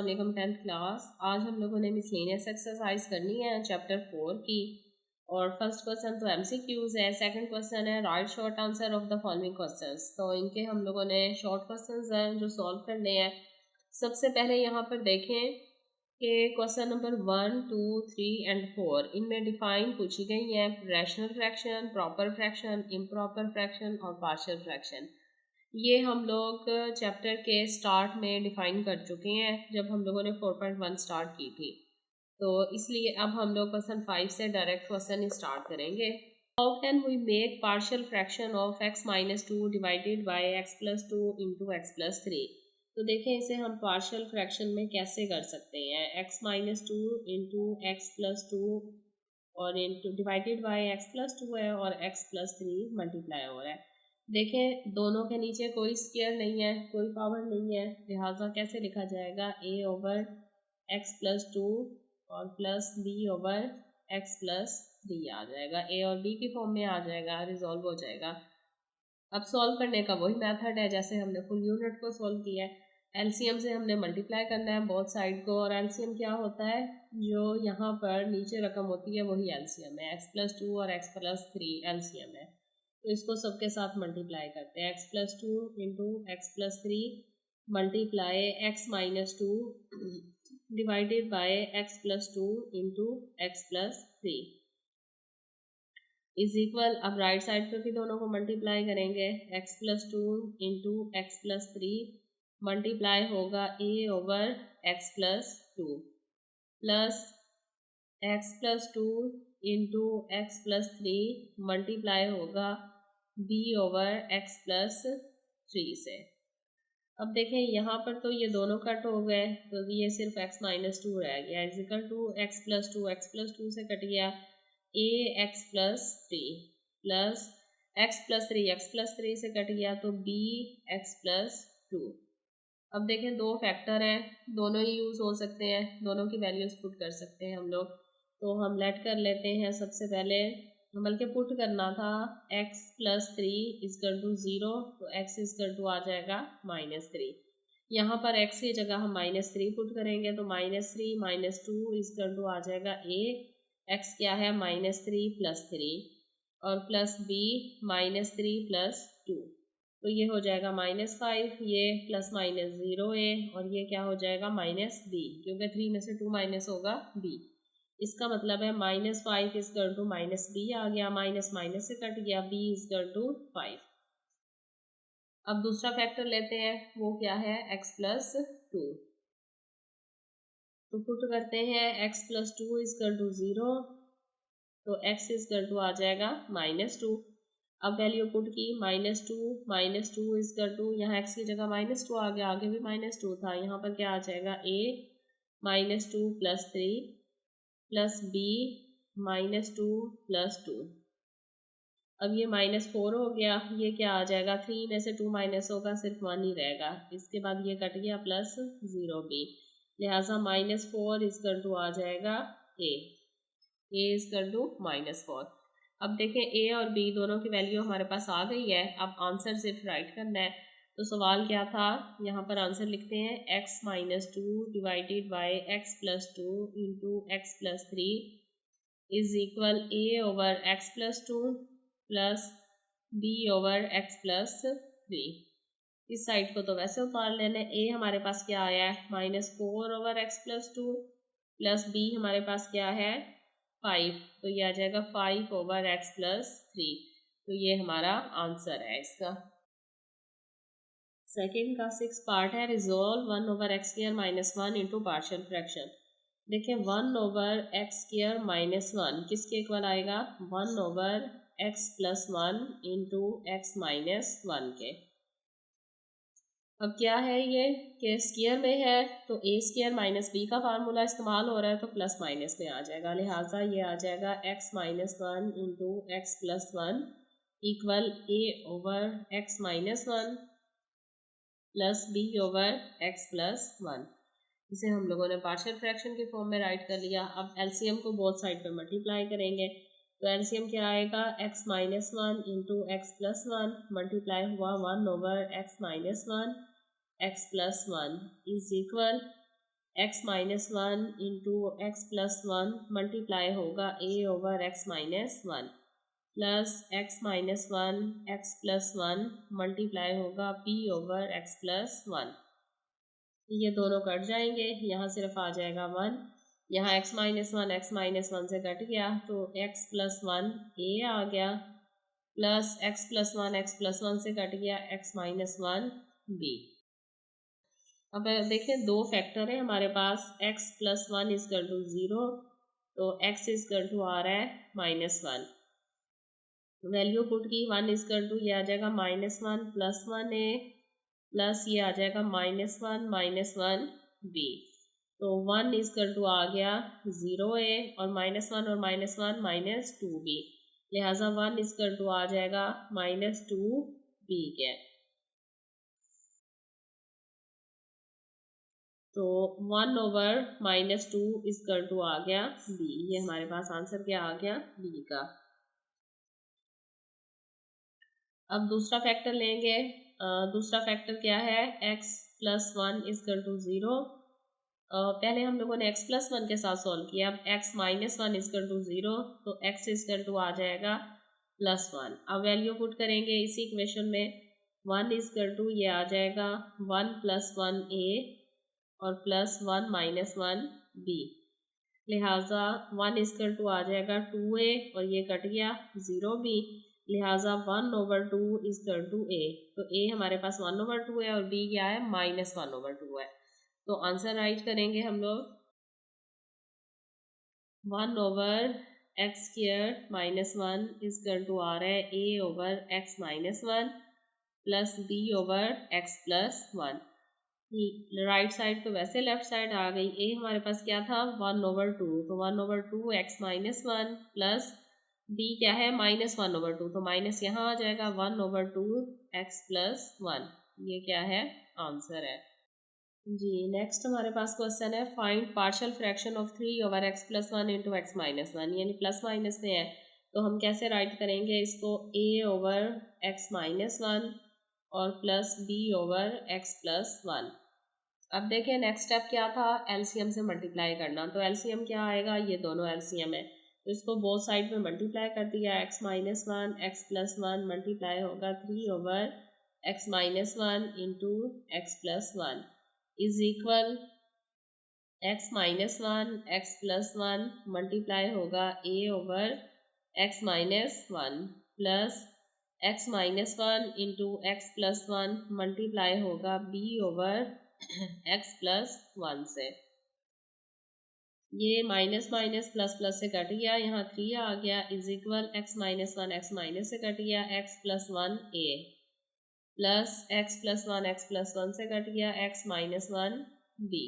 अस्सलाम 10th class. आज हम लोगों ने मिसलेनियस एक्सरसाइज करनी है चैप्टर 4 की। और फर्स्ट क्वेश्चन तो एमसीक्यूज है, सेकंड क्वेश्चन है right short answer of the following questions. तो इनके हम लोगों ने शॉर्ट क्वेश्चंस हैं जो सॉल्व करने हैं। सबसे पहले यहाँ पर देखें कि क्वेश्चन नंबर 1, 2, 3 एंड 4 इनमें डिफाइन पूछी गई है rational fraction, proper fraction, improper fraction और पार्शियल फ्रैक्शन। ये हम लोग चैप्टर के स्टार्ट में डिफाइन कर चुके हैं जब हम लोगों ने 4.1 स्टार्ट की थी। तो इसलिए अब हम लोग क्वेश्चन 5 से डायरेक्ट क्वेश्चन स्टार्ट करेंगे। How can we make partial fraction of x-2 divided by x+2 into x+3। तो देखें इसे हम पार्शियल फ्रैक्शन में कैसे कर सकते हैं। x-2 इंटू x+2 और इंटू डिवाइडेड बाय x+2 है और x+3 मल्टीप्लाई हो रहा है। देखें दोनों के नीचे कोई स्क्वायर नहीं है, कोई पावर नहीं है, लिहाजा कैसे लिखा जाएगा a ओवर x+2 और प्लस b ओवर x+3 आ जाएगा। a और b की फॉर्म में आ जाएगा, रिजॉल्व हो जाएगा। अब सॉल्व करने का वही मेथड है जैसे हमने फुल यूनिट को सॉल्व किया है। एलसीएम से हमने मल्टीप्लाई करना है बोथ साइड को, और एलसीएम क्या होता है, जो यहाँ पर नीचे रकम होती है वही एलसीएम है। x+2 और x+3 एलसीएम है, तो इसको सबके साथ मल्टीप्लाई करते हैं। x+2 into x+3 multiply x-2 divided by x+2 into x+3 is equal. अब राइट साइड पे भी दोनों को मल्टीप्लाई करेंगे। x+2 इंटू x+3 मल्टीप्लाई होगा a over x+2 plus x+2 into x+3 multiply होगा b ओवर x+3 से। अब देखें यहाँ पर तो ये दोनों कट हो गए, तो ये सिर्फ x-2 रह गया। इज इक्वल टू x+2 से कट गया a x+3 प्लस x+3 से कट गया तो b x+2। अब देखें दो फैक्टर हैं, दोनों ही यूज़ हो सकते हैं, दोनों की वैल्यूज पुट कर सकते हैं हम लोग। तो हम लेट कर लेते हैं सबसे पहले, बल्कि पुट करना था x+3 इजकल टू 0, तो x इजकल टू आ जाएगा -3। यहाँ पर x की जगह हम -3 पुट करेंगे तो -3 - 2 इजकल टू आ जाएगा a। x क्या है -3 + 3 और प्लस b -3 + 2, तो ये हो जाएगा -5, ये प्लस -0 a और ये क्या हो जाएगा -b, क्योंकि 3 में से 2 माइनस होगा b। इसका मतलब है -5 इजकल टू -b आ गया, माइनस माइनस से कट गया, b इजकल टू 5। अब दूसरा फैक्टर लेते हैं, वो क्या है x+2। तो पुट करते हैं x+2 इजकल टू 0, तो x इजकल टू आ जाएगा -2। अब वैल्यू पुट की -2 इजकल टू, यहाँ x की जगह -2 आ गया, आगे भी -2 था, यहाँ पर क्या आ जाएगा a -2 + 3 प्लस b -2 + 2। अब ये -4 हो गया, ये क्या आ जाएगा, 3 में से 2 माइनस होगा, सिर्फ 1 ही रहेगा। इसके बाद ये कट गया प्लस 0b, लिहाजा -4 इजकल टू आ जाएगा a इजकल टू -4। अब देखें a और b दोनों की वैल्यू हमारे पास आ गई है, अब आंसर सिर्फ राइट करना है। तो सवाल क्या था, यहाँ पर आंसर लिखते हैं x-2 divided by x+2 into x+3 is equal a over x+2 plus b over x+3। इस साइड को तो वैसे उतार लेना है। a हमारे पास क्या आया है -4 ओवर x+2 प्लस b हमारे पास क्या है 5, तो ये आ जाएगा 5 ओवर x+3। तो ये हमारा आंसर है इसका। सेकेंड का 6 पार्ट है, resolve 1 over x² - 1 into partial fraction. देखें 1 ओवर x² - 1 किसके इक्वल आएगा, 1 ओवर x+1 इंटू x-1 के। अब क्या है ये कि स्क्वायर में है, तो a² - b का फार्मूला इस्तेमाल हो रहा है, तो प्लस माइनस में आ जाएगा, लिहाजा ये आ जाएगा x-1 into x+1 equal a over x-1 plus b over x+1। इसे हम लोगों ने पार्शियल फ्रैक्शन के फॉर्म में राइट कर लिया। अब एलसीएम को बोथ साइड पे मल्टीप्लाई करेंगे, तो एलसीएम क्या आएगा, x-1 इंटू x+1 मल्टीप्लाई हुआ 1 over x-1 x+1 is equal x minus one into x plus one multiply होगा A over x minus one plus x minus one x plus one multiply होगा P over x plus one. ये दोनों cut जाएंगे, यहाँ सिर्फ आ जाएगा one, यहाँ x minus one से कट गया तो एक्स प्लस वन ए आ गया प्लस एक्स प्लस वन से कट गया एक्स माइनस वन बी। अब देखें दो फैक्टर है हमारे पास, x plus one is equal to zero, तो एक्स इजकल टू आ रहा है माइनस वन, वैल्यू पुट की वन इजकल टू ये आ जाएगा minus one plus one A plus ये आ जाएगा माइनस वन बी। तो वन इजकल टू आ गया ज़ीरो ए और minus one minus two B, लिहाजा वन इजकल टू आ जाएगा माइनस टू बी के। तो one over minus two is equal to आ गया बी, ये हमारे पास आंसर क्या आ गया बी का। अब दूसरा फैक्टर लेंगे, दूसरा फैक्टर क्या है, x plus one is equal to zero. पहले हम लोगों ने एक्स प्लस वन के साथ सॉल्व किया, अब x minus one is equal to zero, तो एक्स इजकल टू आ जाएगा प्लस वन। अब वैल्यू पुट करेंगे इसी इक्वेशन में, वन इजकल टू ये आ जाएगा वन प्लस वन ए और plus one minus one B, लिहाजा वन इजकल टू आ जाएगा टू ए और ये कट गया ज़ीरो बी, लिहाजा one over two is equal to A. तो ए हमारे पास वन ओवर टू है और बी क्या है माइनस वन ओवर टू है। तो आंसर राइट करेंगे हम लोग, one over x square minus one is equal to आ रहा है A over x minus one plus B over x plus one. Right side तो वैसे लेफ्ट साइड आ गई, ए हमारे पास क्या था वन ओवर टू, तो one over two x minus one plus B क्या है माइनस वन ओवर टू, तो माइनस यहाँ आ जाएगा one over two x plus one, ये क्या है आंसर है जी। नेक्स्ट हमारे पास क्वेश्चन है, find partial fraction of three over x plus one into x minus one, यानी प्लस माइनस में है तो हम कैसे राइट करेंगे इसको, A over x minus one और plus B over x plus one. अब देखिए नेक्स्ट स्टेप क्या था, एलसीएम से मल्टीप्लाई करना, तो एलसीएम क्या आएगा, ये दोनों एलसीएम है तो इसको बोथ साइड में मल्टीप्लाई कर दिया, x minus one x plus one multiply होगा three over x minus one into x plus one is equal x minus one x plus one multiply होगा A over x minus one plus x minus one into x plus one multiply होगा B over x plus one से। ये minus minus plus plus से cut गया, यहाँ three आ गया is equal x minus minus से कट गया x plus one A plus x plus one से कट गया एक्स माइनस वन बी।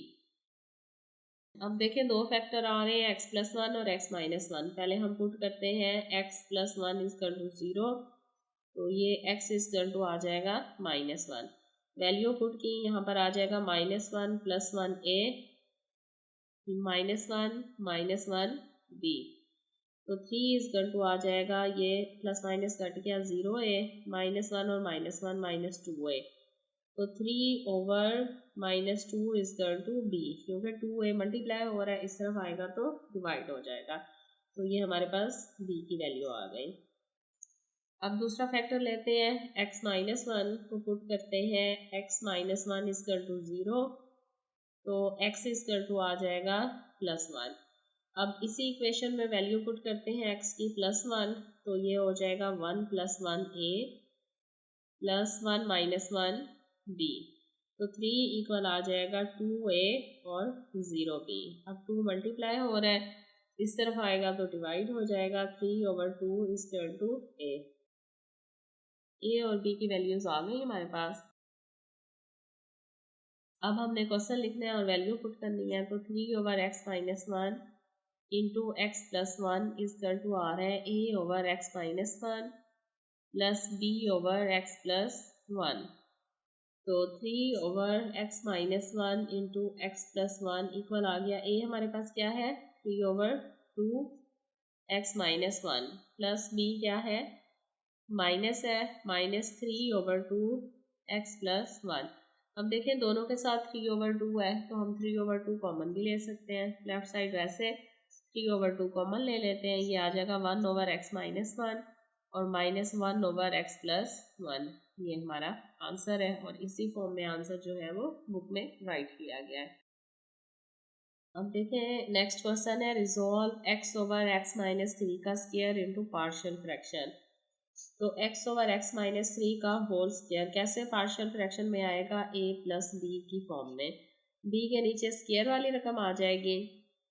अब देखें दो फैक्टर आ रहे हैं एक्स प्लस वन और एक्स माइनस वन, पहले हम पुट करते हैं x plus one is equal to zero, तो ये एक्स इजकल टू आ जाएगा माइनस वन, वैल्यू पुट की यहाँ पर आ जाएगा minus one plus one A minus one B, तो थ्री इजकल टू आ जाएगा, ये प्लस माइनस कट गया ज़ीरो ए माइनस वन और minus one minus two A, तो three over minus two is equal to B, क्योंकि टू ए मल्टीप्लाई हो रहा है इस तरफ आएगा तो डिवाइड हो जाएगा, तो ये हमारे पास बी की वैल्यू आ गई। अब दूसरा फैक्टर लेते हैं, एक्स माइनस वन को पुट करते हैं x minus one is equal to zero, तो एक्स इजकल टू आ जाएगा प्लस वन। अब इसी इक्वेशन में वैल्यू पुट करते हैं एक्स की प्लस वन, तो ये हो जाएगा one plus one A plus one minus one B, तो थ्री इक्वल आ जाएगा टू ए और ज़ीरो बी। अब टू मल्टीप्लाई हो रहा है इस तरफ आएगा तो डिवाइड हो जाएगा, three over two is equal to A और बी की वैल्यूज आ गई हमारे पास। अब हमने क्वेश्चन लिखना है और वैल्यू पुट करनी है, तो three over x minus one into x plus one is equal to आ रहा है A over x minus one plus B over x plus one, तो three over x minus one into x plus one equal आ गया, A हमारे पास क्या है three over two x minus one plus B क्या है माइनस है minus three over two x plus one, अब देखें दोनों के साथ 3/2 है तो हम 3/2 कॉमन भी ले सकते हैं। लेफ्ट साइड वैसे 3/2 कॉमन ले लेते हैं, ये आ जाएगा 1/x-1 और -1/x+1। ये हमारा आंसर है और इसी फॉर्म में आंसर जो है वो बुक में राइट किया गया है। अब देखें नेक्स्ट क्वेश्चन है रिजॉल्व x/x-3 का स्क्वायर इनटू पार्शियल फ्रैक्शन। तो x/x-3 का होल स्क्वायर कैसे पार्शियल फ्रैक्शन में आएगा, a + b की फॉर्म में। b के नीचे स्क्वायर वाली रकम आ जाएगी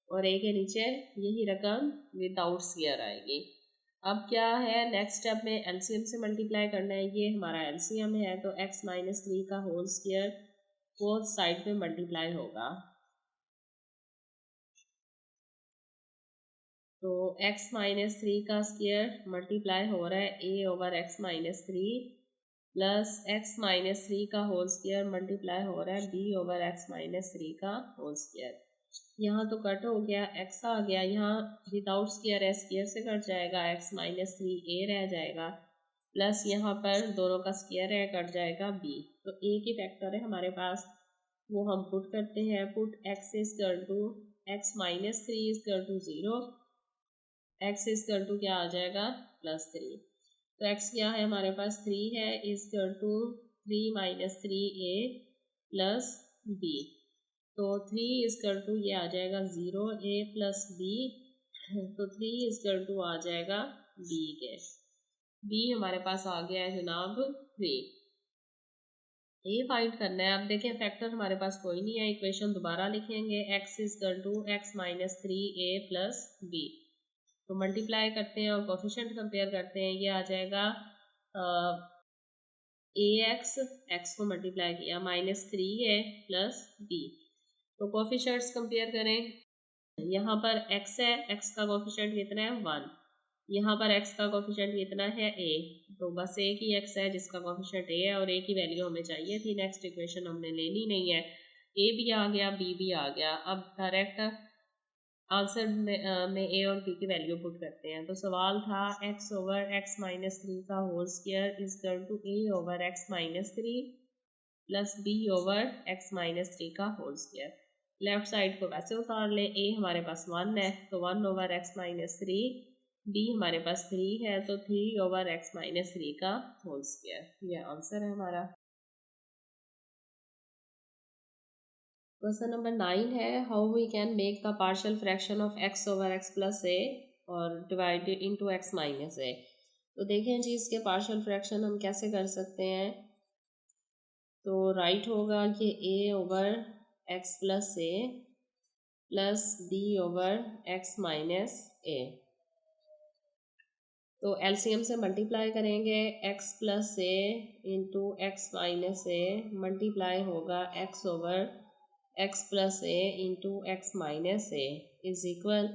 और a के नीचे यही रकम विदाउट स्क्वायर आएगी। अब क्या है नेक्स्ट स्टेप में एलसीएम से मल्टीप्लाई करना है, ये हमारा एलसीएम है तो x-3 का होल स्क्वायर बोथ साइड पे मल्टीप्लाई होगा। तो x-3 का स्क्वायर मल्टीप्लाई हो रहा है a/x-3 प्लस x-3 का होल स्क्वायर मल्टीप्लाई हो रहा है b/x-3 का होल स्क्वायर। यहाँ तो कट हो गया, x आ गया, यहाँ विदाउट स्क्वायर है, स्क्वायर से कट जाएगा, x-3 a रह जाएगा प्लस यहाँ पर दोनों का स्क्वायर है कट जाएगा b। तो a की फैक्टर है हमारे पास, वो हम पुट करते हैं। पुट x = 0, x क्या आ जाएगा +3। तो x क्या है हमारे पास 3 है, = 3 - 3a प्लस b। तो 3 ये आ जाएगा 0 a + b, तो 3 आ जाएगा b के। b हमारे पास आ गया है जनाब 3। ए फाइंड करना है। अब देखें फैक्टर हमारे पास कोई नहीं है, इक्वेशन दोबारा लिखेंगे x = x-3a + b। तो मल्टीप्लाई करते हैं और कोफिशिएंट कंपेयर करते हैं, ये आ जाएगा x को मल्टीप्लाई किया -3a + b। तो कोफिशिएंट्स कंपेयर करें, यहाँ पर x है, x का कोफिशिएंट कितना है 1, यहाँ पर x का कोफिशिएंट कितना है a, तो बस एक ही x है जिसका कोफिशिएंट a है और a की वैल्यू हमें चाहिए थी। नेक्स्ट इक्वेशन हमने लेनी नहीं है, a भी आ गया b भी आ गया। अब डायरेक्ट आंसर में a और b की वैल्यू पुट करते हैं। तो सवाल था x/x-3 का whole square = a/x-3 plus b/x-3 का होल स्क्वायर। लेफ्ट साइड को वैसे उतार लें, a हमारे पास 1 है तो 1/x-3, b हमारे पास 3 है तो 3/x-3 का होल स्क्वायर। ये आंसर है हमारा। क्वेश्चन नंबर 9 है how we can make the partial fraction of x/x+a और डिवाइडेड इनटू x-a। तो देखें जी इसके पार्शियल फ्रैक्शन हम कैसे कर सकते हैं। तो राइट होगा कि a/x+a प्लस b/x-a। तो एलसीएम से मल्टीप्लाई करेंगे, x+a इंटू x-a मल्टीप्लाई होगा x/x+a into x-a is equal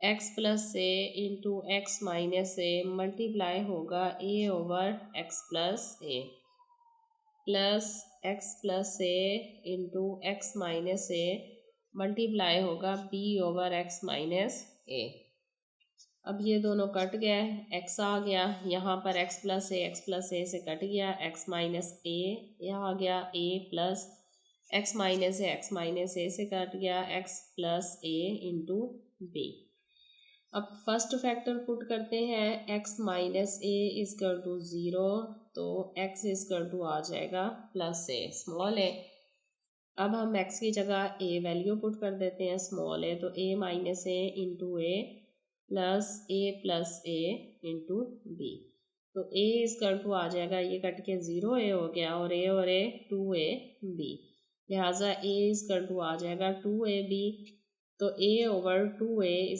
x+a into x-a multiply होगा a/x+a plus x+a into x-a multiply होगा b/x-a। अब ये दोनों कट गया, x आ गया, यहाँ पर x+a से कट गया, x-a यहाँ आ गया, a प्लस x-a से कट गया, x+a इंटू b। अब फर्स्ट फैक्टर पुट करते हैं, x-a = 0 तो x आ जाएगा +a स्मॉल a। अब हम x की जगह a वैल्यू पुट कर देते हैं स्मॉल a, तो a-a into a plus a into b। तो a आ जाएगा, ये कट के 0a हो गया और a 2ab, लिहाजा a आ जाएगा 2ab। तो a/2a =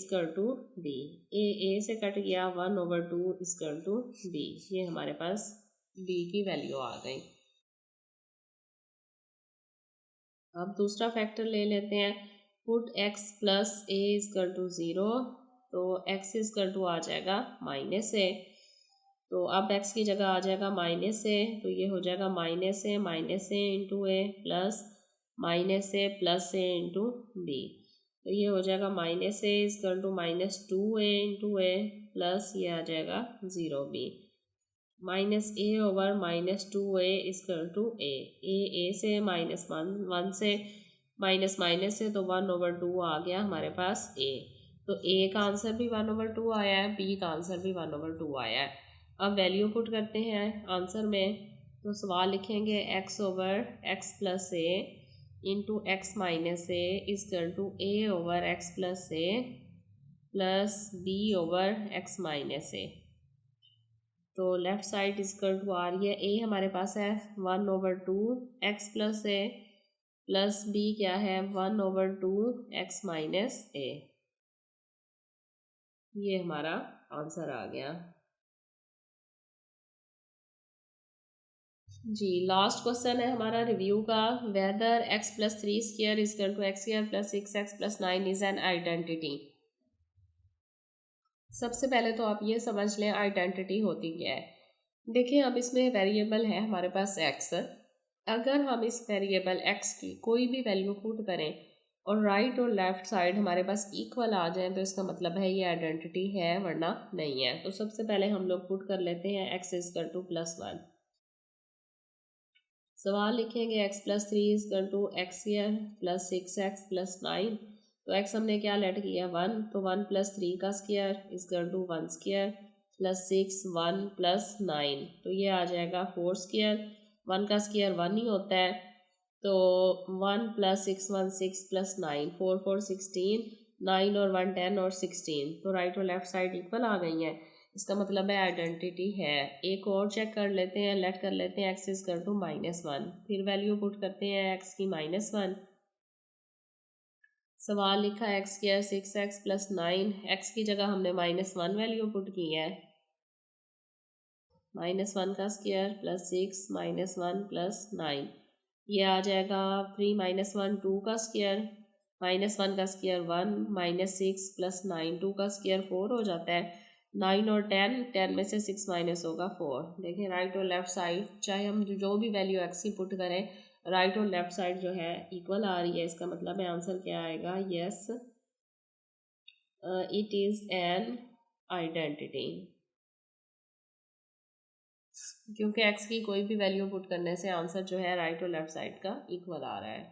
b, a से कट गया 1/2 = b। ये हमारे पास b की वैल्यू आ गई। अब दूसरा फैक्टर ले लेते हैं, पुट x + a = 0 तो x आ जाएगा -a। तो अब x की जगह आ जाएगा -a, तो ये हो जाएगा -a into a plus -a into b। तो ये हो जाएगा -a = -2a into a plus ये आ जाएगा 0b। Minus A over minus 2a equal to A से -1 से माइनस माइनस से तो 1/2 आ गया हमारे पास ए। तो ए का आंसर भी 1/2 आया है, बी का आंसर भी 1/2 आया है। अब वैल्यू पुट करते हैं आंसर में। तो सवाल लिखेंगे x over x plus A into x minus A equal to A over x plus A plus B over x minus A. तो लेफ्ट साइड इक्वल टू आ रही है, ए हमारे पास है 1/2 x plus A plus B क्या है 1/2 x minus ए। ये हमारा आंसर आ गया जी। लास्ट क्वेश्चन है हमारा रिव्यू का, whether x plus 3 square equal to x square plus 6x plus 9 is an identity. सबसे पहले तो आप ये समझ लें आइडेंटिटी होती क्या है। देखिए अब इसमें वेरिएबल है हमारे पास x। अगर हम इस वेरिएबल x की कोई भी वैल्यू पुट करें और राइट और लेफ्ट साइड हमारे पास इक्वल आ जाए तो इसका मतलब है ये आइडेंटिटी है, वरना नहीं है। तो सबसे पहले हम लोग पुट कर लेते हैं x इक्वल टू +1। सवाल लिखेंगे x plus 3 equal to x square plus 6x plus 9। तो x हमने क्या लेट किया 1, तो 1 प्लस 3 का square equal to 1 square plus 6 1 plus 9। तो ये आ जाएगा 4 स्क्वायर। 1 का स्क्वायर 1 ही होता है, तो 1 प्लस 6 1 6 प्लस 9 4 4 16 9 और 1 10 और 16। तो राइट और लेफ्ट साइड इक्वल आ गई हैं, इसका मतलब है आइडेंटिटी है। एक और चेक कर लेते हैं, लेट कर लेते हैं x इक्वल टू -1। फिर वैल्यू पुट करते हैं x की -1। सवाल लिखा है x square 6x plus 9, x की जगह हमने -1 वैल्यू पुट की है। -1 का स्क्वायर प्लस 6 -1 प्लस 9, ये आ जाएगा 3 -1 2 का स्क्वायर, -1 का स्क्वायर 1 -6 प्लस 9 2 का स्क्वायर 4 हो जाता है। 9 और 10 में से 6 माइनस होगा 4। देखिए राइट और लेफ्ट साइड चाहे हम जो भी वैल्यू एक्स की पुट करें, राइट और लेफ्ट साइड जो है इक्वल आ रही है, इसका मतलब है आंसर क्या आएगा, yes it is an identity. क्योंकि एक्स की कोई भी वैल्यू पुट करने से आंसर जो है राइट और लेफ्ट साइड का इक्वल आ रहा है।